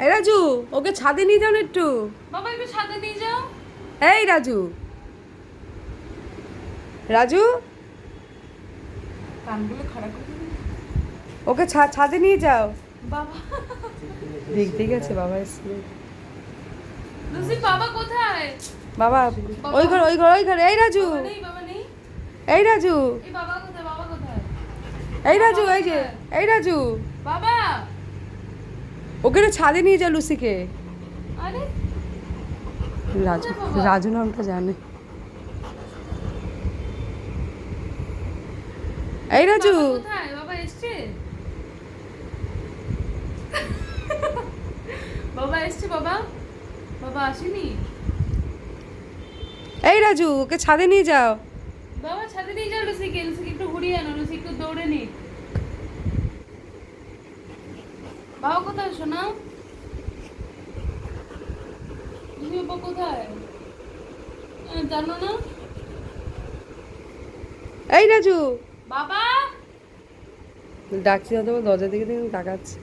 এই রাজু, ওকে ছাদে নিয়ে যাও না একটু। বাবা একটু ছাদে নিয়ে যাও। এই রাজু, রাজু কানগুলো খারাপ করে দিবি। ওকে ছাদে নিয়ে যাও। বাবা দেখতে গেছে বাবা এসে। লুসি বাবা কোথায়? বাবা ওই ঘর ওই ঘর ওই ঘর। এই রাজু, বাবা নেই। এই রাজু, এই বাবা কোথায়? বাবা কোথায়? এই রাজু, এই যে এই রাজু, বাবা ওকে না ছাদে নিয়ে যাও লুসিকে। আরে রাজু, কোথায় বাবা? রাজু নামটা জানে। এই রাজু, বাবা কোথায়? বাবা এসছে? বাবা এসছে? বাবা বাবা আসেনি? এই রাজু, ওকে ছাদে নিয়ে যাও। বাবা ছাদে নিয়ে যাও লুসিকে। লুসিকে একটু ঘুরিয়ে আনো। লুসি একটু দৌড়ে নি। বাবা কোথায় শোনা? লুসি বাবা কোথায়? জানো না? এই রাজু, বাবা ডাকছি হয়তো দরজা দিকে তাকাচ্ছে।